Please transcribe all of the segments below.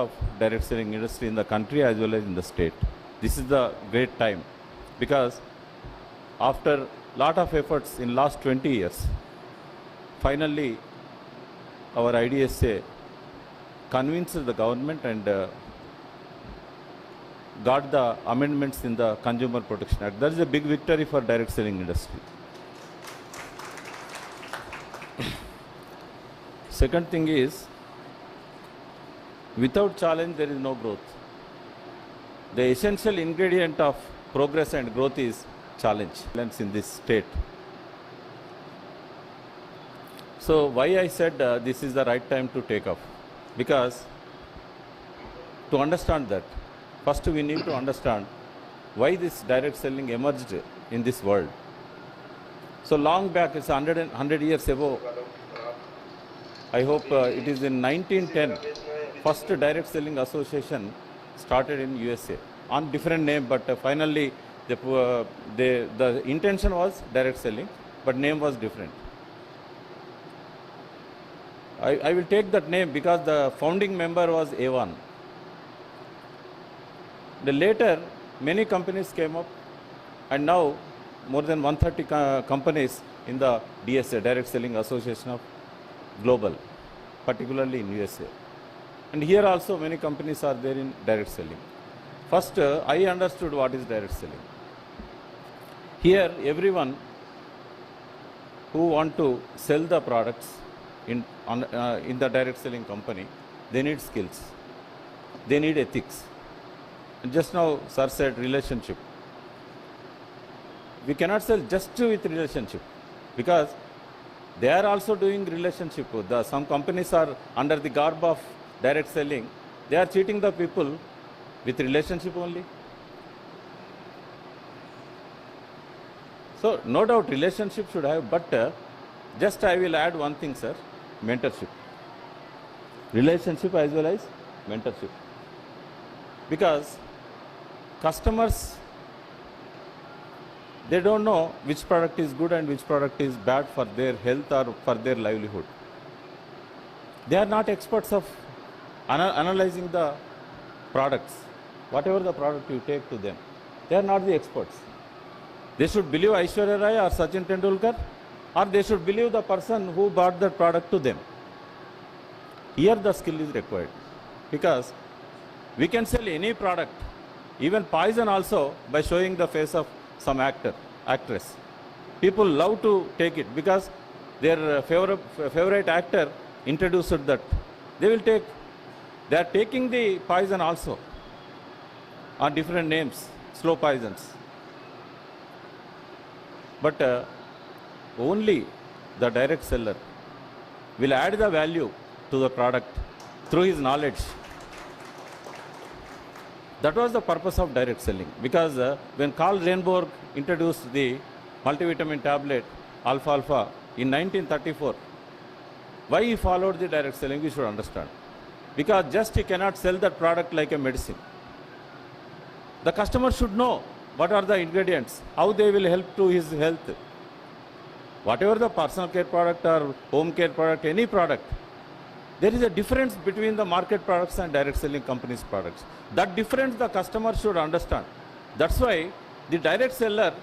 of direct selling industry in the country as well as in the state. This is the great time because after lot of efforts in last 20 years, finally our IDSA convinced the government and got the amendments in the Consumer Protection Act. That is a big victory for direct selling industry. Second thing is, without challenge there is no growth. The essential ingredient of progress and growth is challenge in this state. So why I said this is the right time to take off? Because to understand that, first we need to understand why this direct selling emerged in this world. So long back, it's 100 years ago, I hope it is in 1910, first direct selling association started in USA on different name, but finally the intention was direct selling, but name was different. I will take that name because the founding member was Avon. The later, many companies came up, and now more than 130 companies in the DSA, Direct Selling Association of Global, particularly in USA. And here also many companies are there in direct selling. First, I understood what is direct selling. Here, everyone who want to sell the products in the direct selling company, they need skills, they need ethics. And just now, sir said relationship. We cannot sell just with relationship because they are also doing relationship. Some companies are under the garb of direct selling. They are cheating the people with relationship only. So no doubt relationship should have, but just I will add one thing, sir, mentorship. Relationship as well as mentorship. Because customers, they don't know which product is good and which product is bad for their health or for their livelihood. They are not experts of analyzing the products. Whatever the product you take to them, they are not the experts. They should believe Aishwarya Rai or Sachin Tendulkar, or they should believe the person who bought that product to them. Here the skill is required because we can sell any product, even poison also, by showing the face of some actress. People love to take it because their favorite actor introduced that. They will take. They are taking the poison also on different names, slow poisons. But only the direct seller will add the value to the product through his knowledge. That was the purpose of direct selling. Because when Carl Reinborg introduced the multivitamin tablet alfalfa in 1934, why he followed the direct selling, we should understand. Because just he cannot sell that product like a medicine. The customer should know what are the ingredients, how they will help to his health. Whatever the personal care product or home care product, any product, there is a difference between the market products and direct selling companies' products. That difference the customer should understand. That's why the direct seller,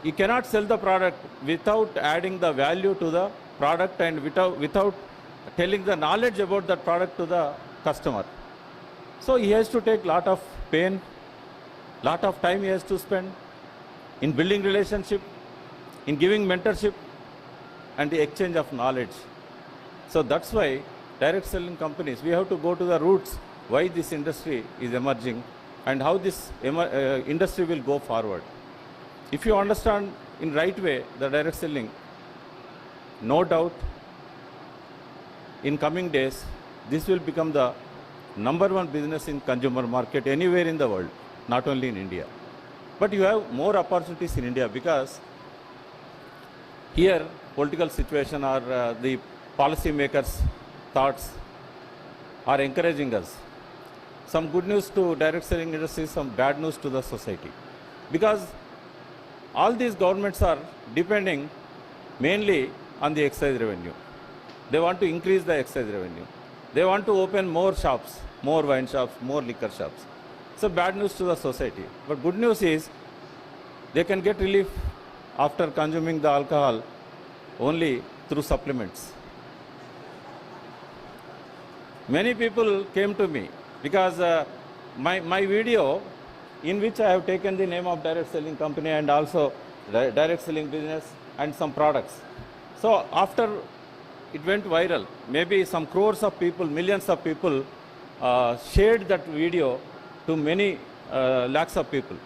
he cannot sell the product without adding the value to the product and without telling the knowledge about that product to the customer. So he has to take lot of pain, lot of time he has to spend in building relationship, in giving mentorship and the exchange of knowledge. So that's why direct selling companies, we have to go to the roots why this industry is emerging and how this industry will go forward. If you understand in right way the direct selling, no doubt in coming days this will become the #1 business in consumer market anywhere in the world, not only in India. But you have more opportunities in India because here political situation or the policy makers' thoughts are encouraging us. Some good news to direct selling industry, some bad news to the society. Because all these governments are depending mainly on the excise revenue. They want to increase the excise revenue. They want to open more shops, more wine shops, more liquor shops. So bad news to the society. But good news is they can get relief after consuming the alcohol only through supplements. Many people came to me because my video in which I have taken the name of direct selling company and also direct selling business and some products. So after it went viral, maybe some crores of people, millions of people shared that video to many lakhs of people.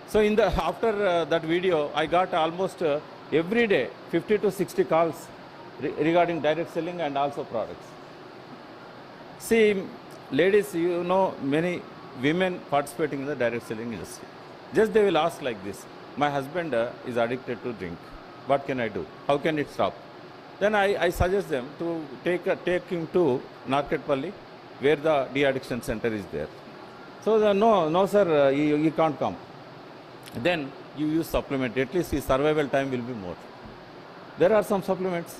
So in the after that video, I got almost every day 50 to 60 calls regarding direct selling and also products. See, ladies, you know, many women participating in the direct selling industry. Just they will ask like this, my husband is addicted to drink. What can I do? How can it stop? Then I suggest them to take him to Narketpalli, where the de-addiction center is there. So no sir, you can't come. Then you use supplement. At least his survival time will be more. There are some supplements.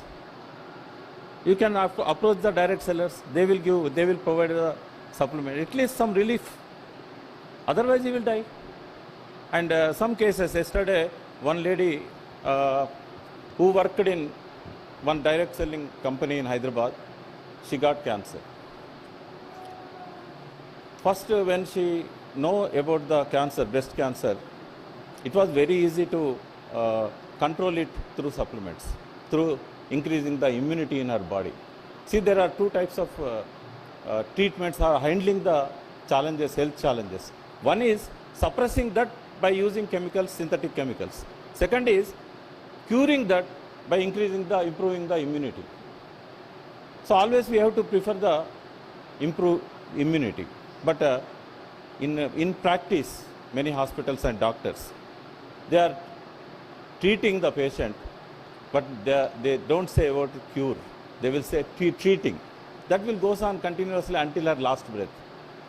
You can approach the direct sellers. They will provide the supplement. At least some relief. Otherwise, he will die. And some cases, yesterday, one lady who worked in one direct selling company in Hyderabad, she got cancer. First, when she know about the cancer, breast cancer, it was very easy to control it through supplements, through increasing the immunity in her body. See, there are two types of treatments are handling the challenges, health challenges. One is suppressing that by using chemicals, synthetic chemicals. Second is curing that by improving the immunity. So always we have to prefer the improved immunity. But in practice, many hospitals and doctors, they are treating the patient, but they don't say about cure. They will say treating. That will goes on continuously until her last breath.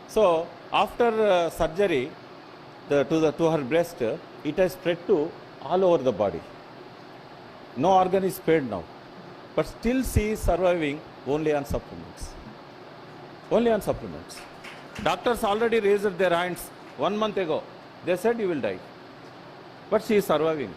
So after surgery to her breast, it has spread to all over the body. No organ is spared now, but still she is surviving only on supplements. Only on supplements. Doctors already raised their hands 1 month ago. They said you will die, but she is surviving.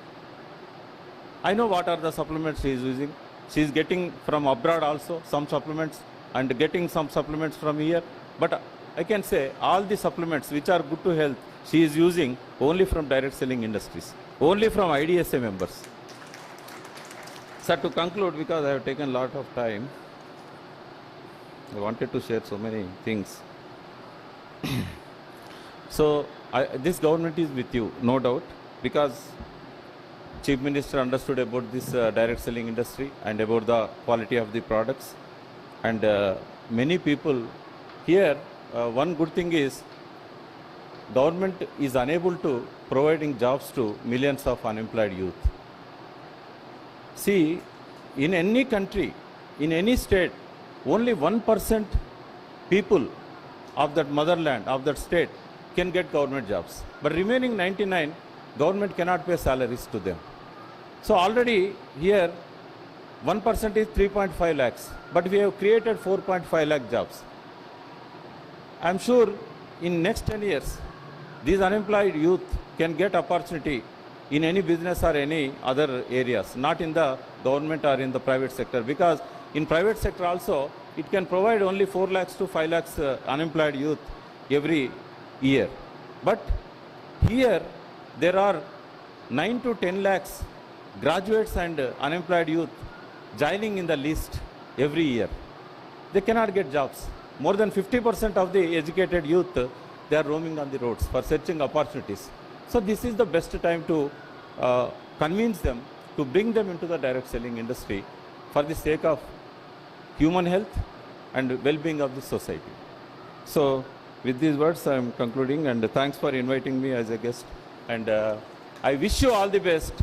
I know what are the supplements she is using. She is getting from abroad also some supplements and getting some supplements from here. But I can say all the supplements which are good to health, she is using only from direct selling industries, only from IDSA members. Sir, to conclude, because I have taken a lot of time, I wanted to share so many things. So this government is with you, no doubt, because Chief Minister understood about this direct selling industry and about the quality of the products. And many people here, one good thing is government is unable to providing jobs to millions of unemployed youth. See, in any country, in any state, only 1% people of that motherland, of that state, can get government jobs. But remaining 99, government cannot pay salaries to them. So already here, 1% is 3.5 lakhs, but we have created 4.5 lakh jobs. I am sure in next 10 years, these unemployed youth can get opportunity in any business or any other areas, not in the government or in the private sector, because in private sector also, it can provide only 4 lakhs to 5 lakhs unemployed youth every year. But here, there are 9 to 10 lakhs graduates and unemployed youth joining in the list every year. They cannot get jobs. More than 50% of the educated youth, they are roaming on the roads for searching opportunities. So this is the best time to convince them, to bring them into the direct selling industry for the sake of human health and well-being of the society. So with these words, I am concluding, and thanks for inviting me as a guest. And I wish you all the best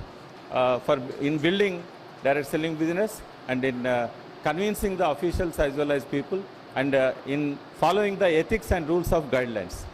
in building direct selling business and in convincing the officials as well as people, and in following the ethics and rules of guidelines.